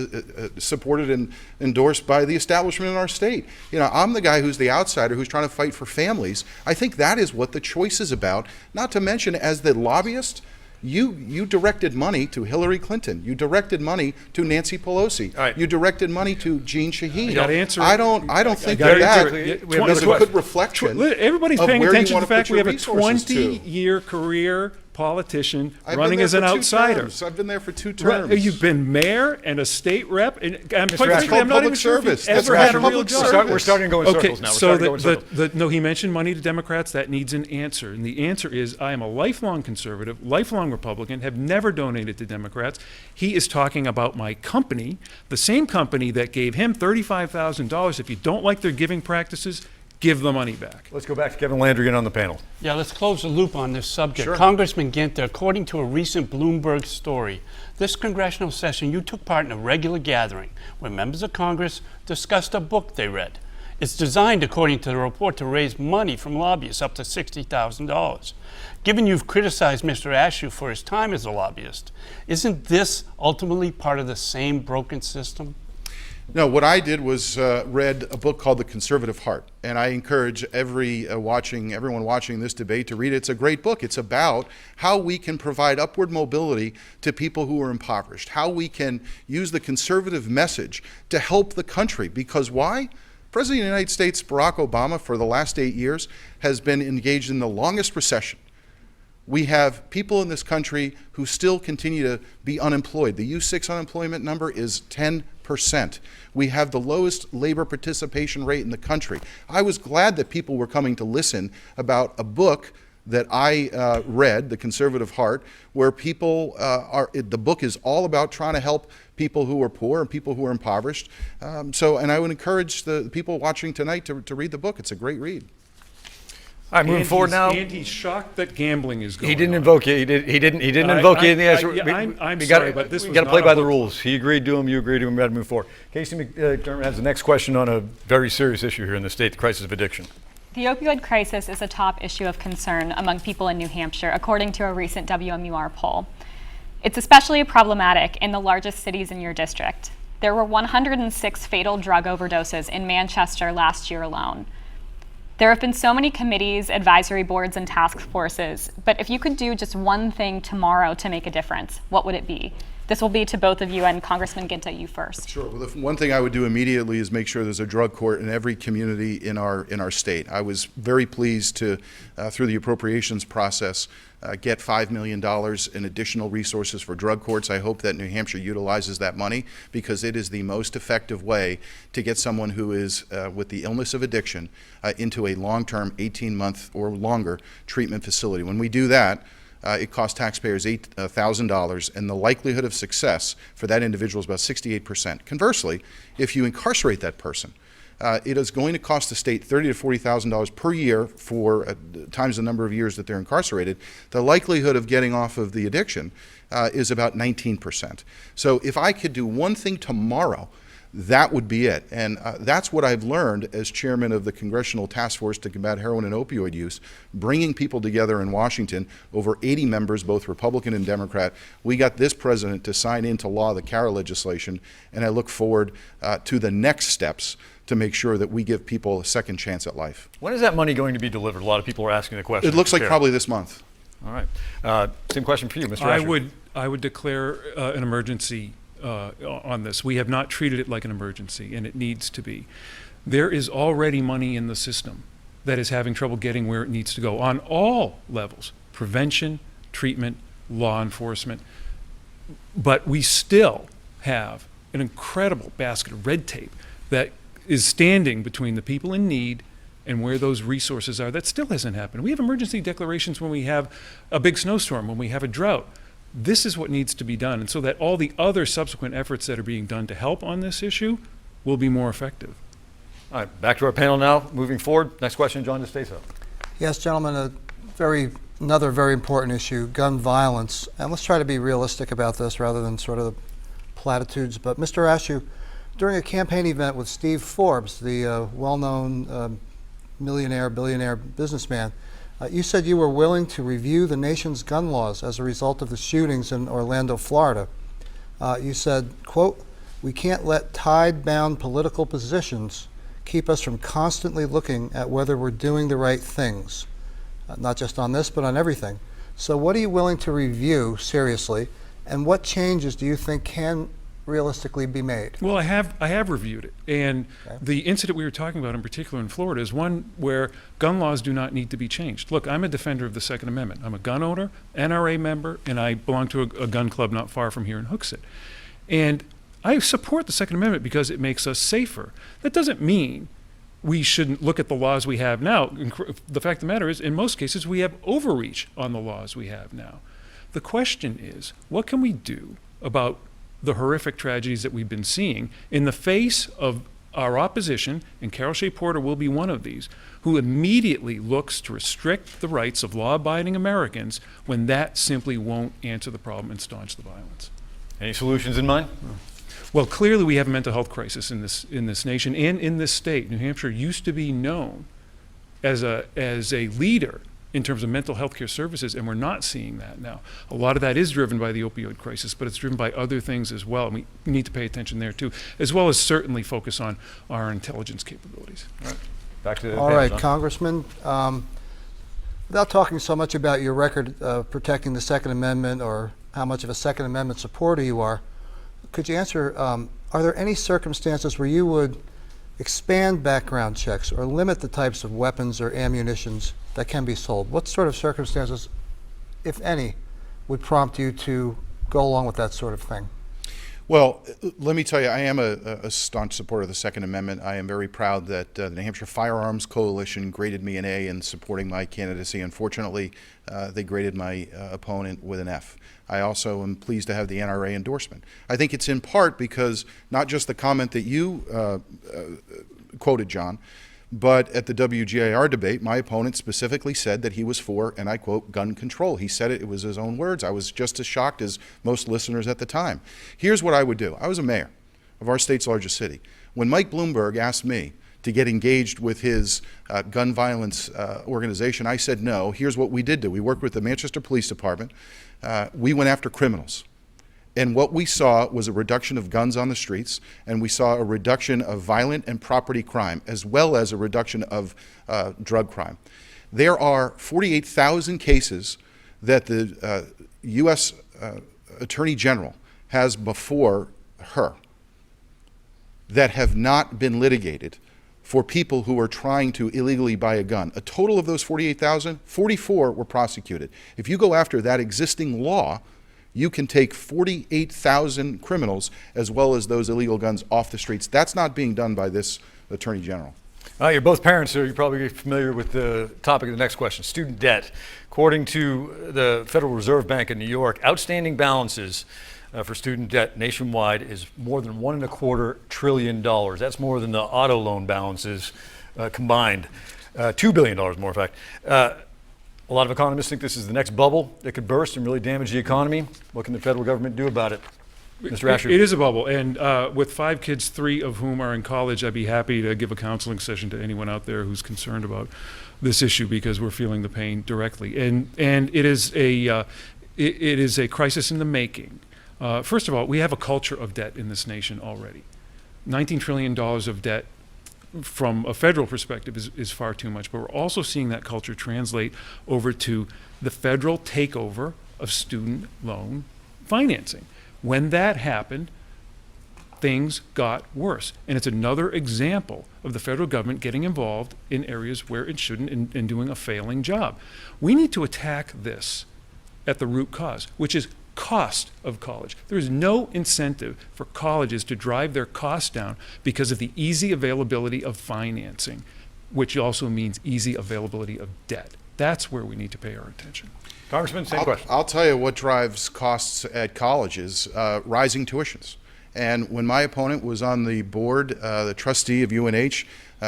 supported and endorsed by the establishment in our state. You know, I'm the guy who's the outsider who's trying to fight for families. I think that is what the choice is about. Not to mention, as the lobbyist, you directed money to Hillary Clinton. You directed money to Nancy Pelosi. All right. You directed money to Jean Shaheen. You gotta answer it. I don't think gotta that answer it. We have is another a good reflection. Everybody's of paying where you attention to wanna the fact put we your have a resources to. 20-year career politician I've been running there as an for 2 outsider. terms. I've been there for 2 Right, terms. you've been mayor and a state rep, and quite That's frankly, called I'm not public even sure if service. you've That's ever called had a real public job. service. We're starting to go in Okay, circles now. We're so starting to go in circles. no, he mentioned money to Democrats. That needs an answer, and the answer is I am a lifelong conservative, lifelong Republican, have never donated to Democrats. He is talking about my company, the same company that gave him $35,000. If you don't like their giving practices, give the money back. Let's go back to Kevin Landry again on the panel. Yeah, let's close the loop on this subject. Sure. Congressman Ginter, according to a recent Bloomberg story, this congressional session you took part in a regular gathering where members of Congress discussed a book they read. It's designed, according to the report, to raise money from lobbyists up to $60,000. Given you've criticized Mr. Ashew for his time as a lobbyist, isn't this ultimately part of the same broken system? No, what I did was read a book called The Conservative Heart, and I encourage everyone watching this debate to read it. It's a great book. It's about how we can provide upward mobility to people who are impoverished, how we can use the conservative message to help the country. Because why? President of the United States, Barack Obama, for the last 8 years, has been engaged in the longest recession. We have people in this country who still continue to be unemployed. The U6 unemployment number is 10%. We have the lowest labor participation rate in the country. I was glad that people were coming to listen about a book that I read, The Conservative Heart, where people the book is all about trying to help people who are poor and people who are impoverished. And I would encourage the people watching tonight to read the book. It's a great read. All right, moving forward now. And he's shocked that gambling is going He didn't on. invoke it. He didn't invoke it in the answer. I'm We sorry, gotta- but this we was got to not play a by the book. rules. He agreed to them. You agreed to him. We got to move forward. Casey McDermott has the next question on a very serious issue here in the state: the crisis of addiction. The opioid crisis is a top issue of concern among people in New Hampshire, according to a recent WMUR poll. It's especially problematic in the largest cities in your district. There were 106 fatal drug overdoses in Manchester last year alone. There have been so many committees, advisory boards, and task forces, but if you could do just one thing tomorrow to make a difference, what would it be? This will be to both of you, and Congressman Ginter, you first. Sure. Well, the one thing I would do immediately is make sure there's a drug court in every community in our state. I was very pleased to, through the appropriations process, get $5 million in additional resources for drug courts. I hope that New Hampshire utilizes that money because it is the most effective way to get someone who is with the illness of addiction into a long-term 18-month or longer treatment facility. When we do that, it costs taxpayers $8,000, and the likelihood of success for that individual is about 68%. Conversely, if you incarcerate that person, it is going to cost the state $30,000 to $40,000 per year for times the number of years that they're incarcerated. The likelihood of getting off of the addiction is about 19%. So if I could do one thing tomorrow that would be it. And that's what I've learned as chairman of the Congressional Task Force to Combat Heroin and Opioid Use, bringing people together in Washington, over 80 members, both Republican and Democrat. We got this president to sign into law the CARA legislation, and I look forward to the next steps to make sure that we give people a second chance at life. When is that money going to be delivered? A lot of people are asking the question. It looks like Chair. probably this month. All right. Same question for you, Mr. Asher. I would declare an emergency on this. We have not treated it like an emergency, and it needs to be. There is already money in the system that is having trouble getting where it needs to go on all levels: prevention, treatment, law enforcement. But we still have an incredible basket of red tape that is standing between the people in need and where those resources are. That still hasn't happened. We have emergency declarations when we have a big snowstorm, when we have a drought. This is what needs to be done, and so that all the other subsequent efforts that are being done to help on this issue will be more effective. All right, back to our panel now. Moving forward, next question, John DeStaso. Yes, gentlemen, another very important issue, gun violence. And let's try to be realistic about this rather than sort of the platitudes. But Mr. Ashew, during a campaign event with Steve Forbes, the well-known billionaire businessman, you said you were willing to review the nation's gun laws as a result of the shootings in Orlando, Florida. You said, quote, "We can't let tide-bound political positions keep us from constantly looking at whether we're doing the right things, not just on this, but on everything." So what are you willing to review seriously, and what changes do you think can realistically be made? Well, I have reviewed it, and Okay. the incident we were talking about in particular in Florida is one where gun laws do not need to be changed. Look, I'm a defender of the Second Amendment. I'm a gun owner, NRA member, and I belong to a gun club not far from here in Hooksett. And I support the Second Amendment because it makes us safer. That doesn't mean we shouldn't look at the laws we have now. The fact of the matter is, in most cases, we have overreach on the laws we have now. The question is, what can we do about the horrific tragedies that we've been seeing in the face of our opposition, and Carol Shea Porter will be one of these, who immediately looks to restrict the rights of law-abiding Americans when that simply won't answer the problem and staunch the violence. Any solutions in mind? Well, clearly we have a mental health crisis in this nation and in this state. New Hampshire used to be known as a leader in terms of mental health care services, and we're not seeing that now. A lot of that is driven by the opioid crisis, but it's driven by other things as well, and we need to pay attention there too, as well as certainly focus on our intelligence capabilities. All right. Back to the All panel, right, John. Congressman, without talking so much about your record of protecting the Second Amendment or how much of a Second Amendment supporter you are, could you answer, are there any circumstances where you would expand background checks or limit the types of weapons or ammunitions that can be sold? What sort of circumstances, if any, would prompt you to go along with that sort of thing? Well, let me tell you, I am a staunch supporter of the Second Amendment. I am very proud that the New Hampshire Firearms Coalition graded me an A in supporting my candidacy. Unfortunately, they graded my opponent with an F. I also am pleased to have the NRA endorsement. I think it's in part because not just the comment that you quoted, John, but at the WGIR debate, my opponent specifically said that he was for, and I quote, gun control. He said it was his own words. I was just as shocked as most listeners at the time. Here's what I would do. I was a mayor of our state's largest city. When Mike Bloomberg asked me to get engaged with his gun violence organization, I said no. Here's what we did do. We worked with the Manchester Police Department. We went after criminals. And what we saw was a reduction of guns on the streets, and we saw a reduction of violent and property crime, as well as a reduction of drug crime. There are 48,000 cases that the U.S. Attorney General has before her that have not been litigated for people who are trying to illegally buy a gun. A total of those 48,000, 44 were prosecuted. If you go after that existing law, you can take 48,000 criminals as well as those illegal guns off the streets. That's not being done by this Attorney General. You're both parents, so you're probably familiar with the topic of the next question, student debt. According to the Federal Reserve Bank of New York, outstanding balances for student debt nationwide is more than $1.25 trillion. That's more than the auto loan balances combined. $2 billion more, in fact. A lot of economists think this is the next bubble that could burst and really damage the economy. What can the federal government do about it? Mr. Asher. It is a bubble, and with 5 kids, 3 of whom are in college, I'd be happy to give a counseling session to anyone out there who's concerned about this issue, because we're feeling the pain directly. And it is a crisis in the making. First of all, we have a culture of debt in this nation already. $19 trillion of debt from a federal perspective is far too much, but we're also seeing that culture translate over to the federal takeover of student loan financing. When that happened, things got worse. And it's another example of the federal government getting involved in areas where it shouldn't and doing a failing job. We need to attack this at the root cause, which is cost of college. There is no incentive for colleges to drive their costs down because of the easy availability of financing, which also means easy availability of debt. That's where we need to pay our attention. Congressman, same question. I'll tell you what drives costs at colleges, rising tuitions. And when my opponent was on the board, the trustee of UNH,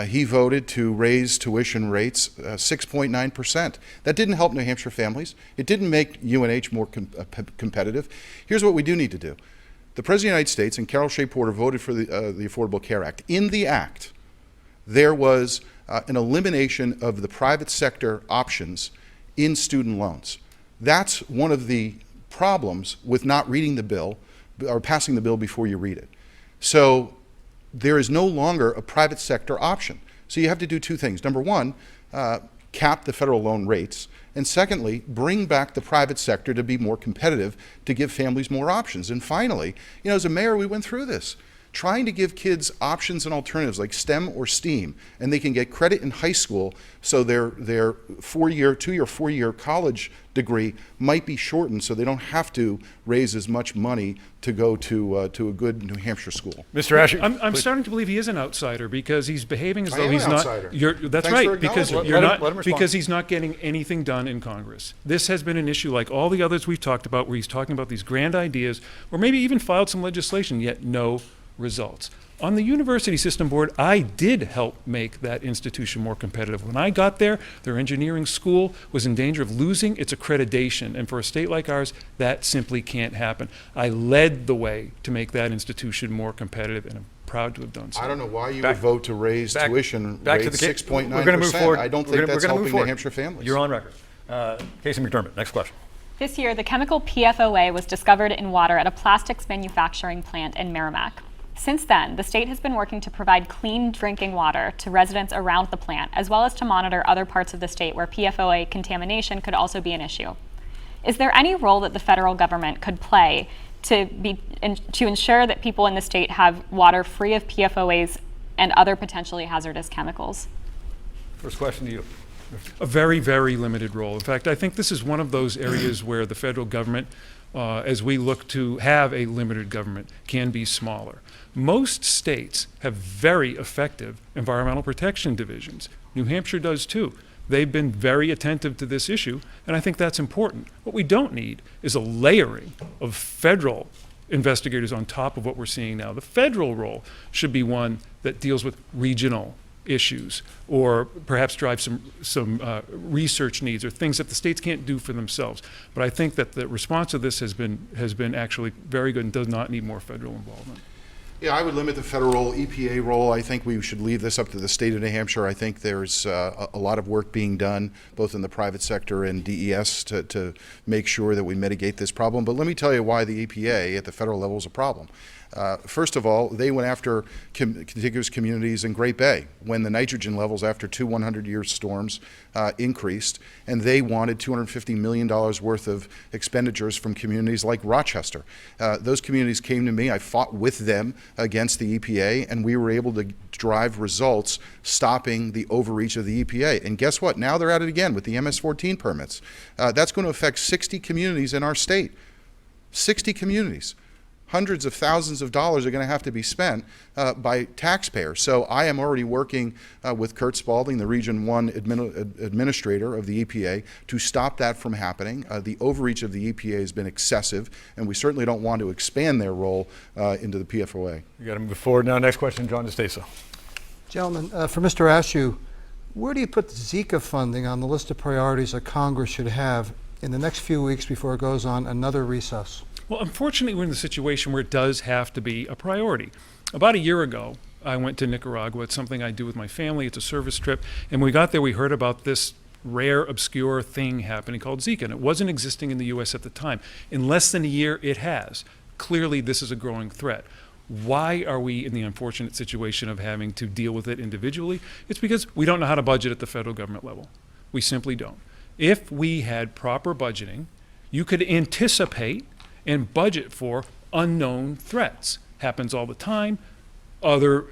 he voted to raise tuition rates 6.9%. That didn't help New Hampshire families. It didn't make UNH more competitive. Here's what we do need to do. The President of the United States and Carol Shea Porter voted for the Affordable Care Act. In the act, there was an elimination of the private sector options in student loans. That's one of the problems with not reading the bill or passing the bill before you read it. So there is no longer a private sector option. So you have to do 2 things. Number one, cap the federal loan rates. And secondly, bring back the private sector to be more competitive, to give families more options. And finally, as a mayor, we went through this. Trying to give kids options and alternatives like STEM or STEAM, and they can get credit in high school, so their 2-year, 4-year college degree might be shortened, so they don't have to raise as much money to go to a good New Hampshire school. Mr. Asher. I'm starting to believe he is an outsider, because he's behaving as I though am he's an not. outsider. That's Thanks right, for because acknowledging you're it. not, Let him respond. because he's not getting anything done in Congress. This has been an issue like all the others we've talked about, where he's talking about these grand ideas, or maybe even filed some legislation, yet no results. On the University System Board, I did help make that institution more competitive. When I got there, their engineering school was in danger of losing its accreditation, and for a state like ours, that simply can't happen. I led the way to make that institution more competitive, and I'm proud to have done so. I don't know why you would vote to raise tuition rates 6.9%. We're going to move forward. I don't think that's helping New Hampshire families. You're on record. Casey McDermott, next question. This year, the chemical PFOA was discovered in water at a plastics manufacturing plant in Merrimack. Since then, the state has been working to provide clean drinking water to residents around the plant, as well as to monitor other parts of the state where PFOA contamination could also be an issue. Is there any role that the federal government could play to ensure that people in the state have water free of PFOAs and other potentially hazardous chemicals? First question to you. A very, very limited role. In fact, I think this is one of those areas where the federal government, as we look to have a limited government, can be smaller. Most states have very effective environmental protection divisions. New Hampshire does too. They've been very attentive to this issue, and I think that's important. What we don't need is a layering of federal investigators on top of what we're seeing now. The federal role should be one that deals with regional issues, or perhaps drive some research needs, or things that the states can't do for themselves. But I think that the response to this has been actually very good and does not need more federal involvement. Yeah, I would limit the federal EPA role. I think we should leave this up to the state of New Hampshire. I think there's a lot of work being done, both in the private sector and DES, to make sure that we mitigate this problem. But let me tell you why the EPA at the federal level is a problem. First of all, they went after contiguous communities in Great Bay when the nitrogen levels after 2 100-year storms increased, and they wanted $250 million worth of expenditures from communities like Rochester. Those communities came to me. I fought with them against the EPA, and we were able to drive results stopping the overreach of the EPA. And guess what? Now they're at it again with the MS-14 permits. That's going to affect 60 communities in our state. 60 communities. Hundreds of thousands of dollars are going to have to be spent by taxpayers. So I am already working with Kurt Spalding, the Region 1 administrator of the EPA, to stop that from happening. The overreach of the EPA has been excessive, and we certainly don't want to expand their role into the PFOA. You got to move forward now. Next question, John DeStaso. Gentlemen, for Mr. Ashew, where do you put the Zika funding on the list of priorities that Congress should have in the next few weeks before it goes on another recess? Well, unfortunately, we're in the situation where it does have to be a priority. About a year ago, I went to Nicaragua. It's something I do with my family. It's a service trip. And when we got there, we heard about this rare, obscure thing happening called Zika. And it wasn't existing in the U.S. at the time. In less than a year, it has. Clearly, this is a growing threat. Why are we in the unfortunate situation of having to deal with it individually? It's because we don't know how to budget at the federal government level. We simply don't. If we had proper budgeting, you could anticipate and budget for unknown threats. Happens all the time. Other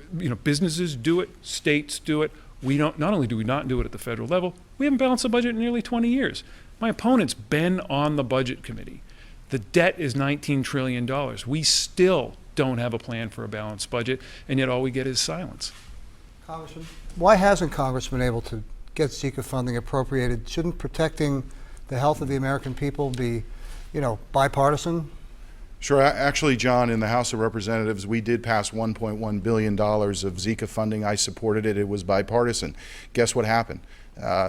businesses do it, states do it. We don't. Not only do we not do it at the federal level, we haven't balanced the budget in nearly 20 years. My opponent's been on the budget committee. The debt is $19 trillion. We still don't have a plan for a balanced budget, and yet all we get is silence. Congressman, why hasn't Congress been able to get Zika funding appropriated? Shouldn't protecting the health of the American people be, bipartisan? Sure. Actually, John, in the House of Representatives, we did pass $1.1 billion of Zika funding. I supported it. It was bipartisan. Guess what happened?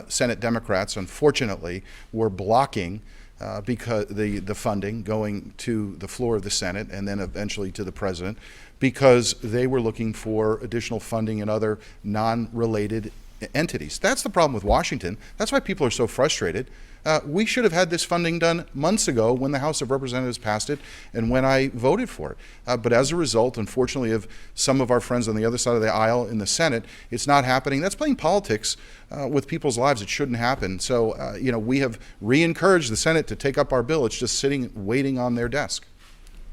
Senate Democrats, unfortunately, were blocking because the funding going to the floor of the Senate and then eventually to the president, because they were looking for additional funding in other non-related entities. That's the problem with Washington. That's why people are so frustrated. We should have had this funding done months ago when the House of Representatives passed it and when I voted for it. But as a result, unfortunately, of some of our friends on the other side of the aisle in the Senate, it's not happening. That's playing politics with people's lives. It shouldn't happen. So, we have re-encouraged the Senate to take up our bill. It's just sitting, waiting on their desk.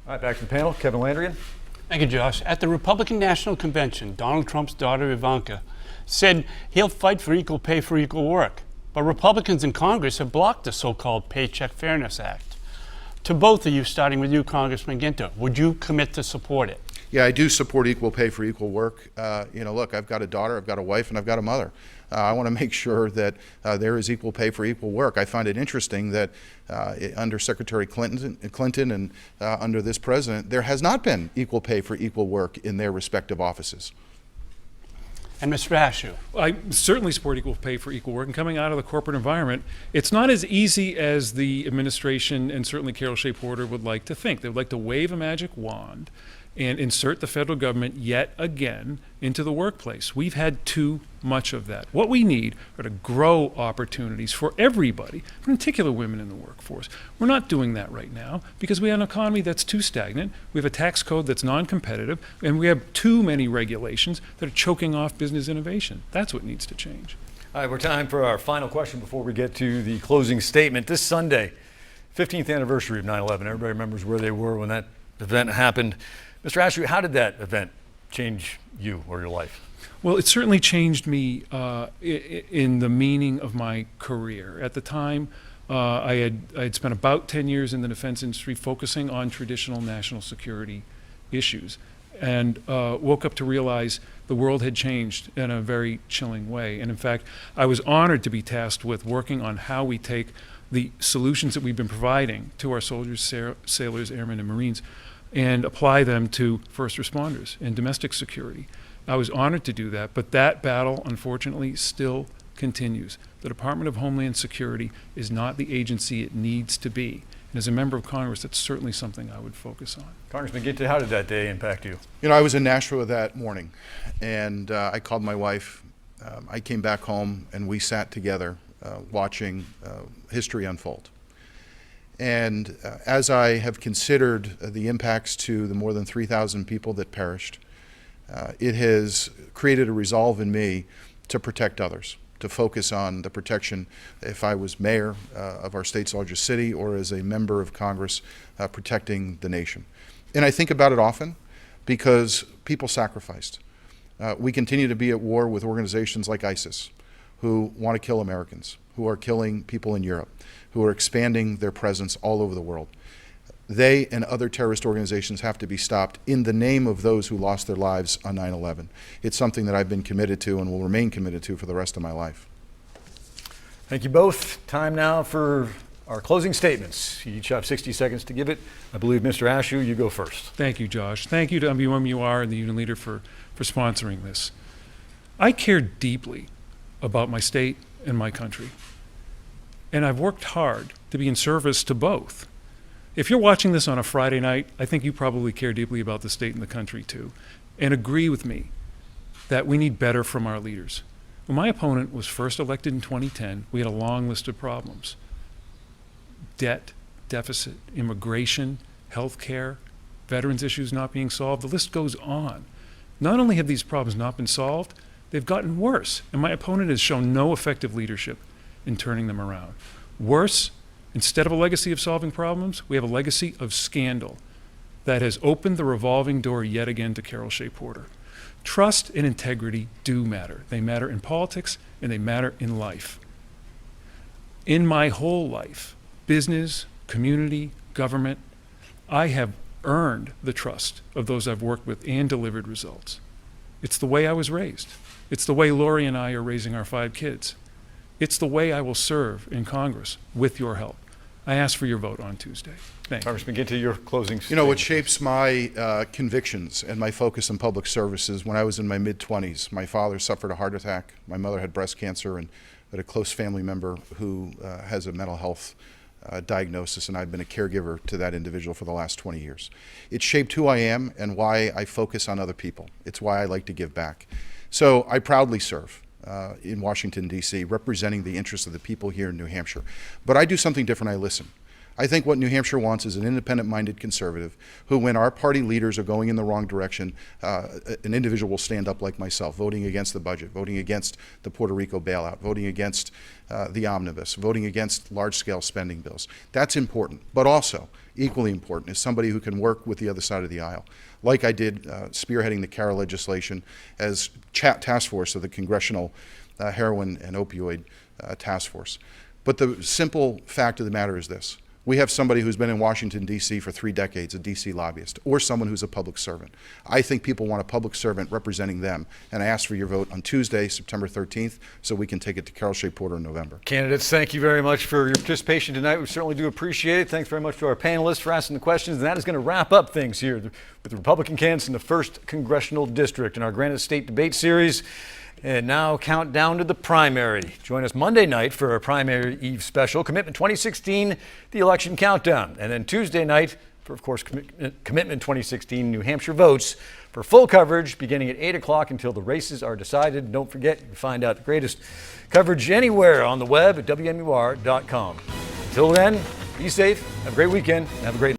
All right, back to the panel. Kevin Landrian. Thank you, Josh. At the Republican National Convention, Donald Trump's daughter, Ivanka, said he'll fight for equal pay for equal work. But Republicans in Congress have blocked the so-called Paycheck Fairness Act. To both of you, starting with you, Congressman Ginter, would you commit to support it? Yeah, I do support equal pay for equal work. Look, I've got a daughter, I've got a wife, and I've got a mother. I want to make sure that there is equal pay for equal work. I find it interesting that under Secretary Clinton and under this president, there has not been equal pay for equal work in their respective offices. And Mr. Ashew? I certainly support equal pay for equal work. And coming out of the corporate environment, it's not as easy as the administration and certainly Carol Shea Porter would like to think. They would like to wave a magic wand and insert the federal government yet again into the workplace. We've had too much of that. What we need are to grow opportunities for everybody, particularly women in the workforce. We're not doing that right now because we have an economy that's too stagnant, we have a tax code that's non-competitive, and we have too many regulations that are choking off business innovation. That's what needs to change. All right, we're time for our final question before we get to the closing statement. This Sunday, 15th anniversary of 9/11. Everybody remembers where they were when that event happened. Mr. Ashew, how did that event change you or your life? Well, it certainly changed me in the meaning of my career. At the time, I had spent about 10 years in the defense industry focusing on traditional national security issues, and woke up to realize the world had changed in a very chilling way. And in fact, I was honored to be tasked with working on how we take the solutions that we've been providing to our soldiers, sailors, airmen, and Marines and apply them to first responders and domestic security. I was honored to do that, but that battle, unfortunately, still continues. The Department of Homeland Security is not the agency it needs to be. And as a member of Congress, that's certainly something I would focus on. Congressman Ginter, how did that day impact you? I was in Nashua that morning, and I called my wife. I came back home, and we sat together watching history unfold. And as I have considered the impacts to the more than 3,000 people that perished, it has created a resolve in me to protect others, to focus on the protection, if I was mayor of our state's largest city or as a member of Congress, protecting the nation. And I think about it often because people sacrificed. We continue to be at war with organizations like ISIS, who want to kill Americans, who are killing people in Europe, who are expanding their presence all over the world. They and other terrorist organizations have to be stopped in the name of those who lost their lives on 9/11. It's something that I've been committed to and will remain committed to for the rest of my life. Thank you both. Time now for our closing statements. You each have 60 seconds to give it. I believe, Mr. Ashew, you go first. Thank you, Josh. Thank you to WMUR and the Union Leader for sponsoring this. I care deeply about my state and my country. And I've worked hard to be in service to both. If you're watching this on a Friday night, I think you probably care deeply about the state and the country too, and agree with me that we need better from our leaders. When my opponent was first elected in 2010, we had a long list of problems. Debt, deficit, immigration, health care, veterans issues not being solved, the list goes on. Not only have these problems not been solved, they've gotten worse, and my opponent has shown no effective leadership in turning them around. Worse, instead of a legacy of solving problems, we have a legacy of scandal that has opened the revolving door yet again to Carol Shea Porter. Trust and integrity do matter. They matter in politics and they matter in life. In my whole life, business, community, government, I have earned the trust of those I've worked with and delivered results. It's the way I was raised. It's the way Lori and I are raising our 5 kids. It's the way I will serve in Congress with your help. I ask for your vote on Tuesday. Thank you. Congressman Ginter, your closing statement. You know, what shapes my convictions and my focus on public services, when I was in my mid-20s, my father suffered a heart attack, my mother had breast cancer, and had a close family member who has a mental health diagnosis, and I've been a caregiver to that individual for the last 20 years. It shaped who I am and why I focus on other people. It's why I like to give back. So I proudly serve in Washington, D.C., representing the interests of the people here in New Hampshire. But I do something different. I listen. I think what New Hampshire wants is an independent-minded conservative who, when our party leaders are going in the wrong direction, an individual will stand up like myself, voting against the budget, voting against the Puerto Rico bailout, voting against the omnibus, voting against large-scale spending bills. That's important. But also, equally important, is somebody who can work with the other side of the aisle, like I did spearheading the CARA legislation as task force of the Congressional Heroin and Opioid Task Force. But the simple fact of the matter is this. We have somebody who's been in Washington, D.C. for 3 decades, a D.C. lobbyist, or someone who's a public servant. I think people want a public servant representing them, and I ask for your vote on Tuesday, September 13th, so we can take it to Carol Shea Porter in November. Candidates, thank you very much for your participation tonight. We certainly do appreciate it. Thanks very much to our panelists for asking the questions. And that is going to wrap up things here with the Republican candidates in the 1st Congressional District in our Granite State Debate Series. And now countdown to the primary. Join us Monday night for our primary eve special, Commitment 2016, the election countdown. And then Tuesday night for, of course, Commitment 2016 New Hampshire votes for full coverage beginning at 8 o'clock until the races are decided. And don't forget, you can find out the greatest coverage anywhere on the web at WMUR.com. Until then, be safe, have a great weekend, and have a great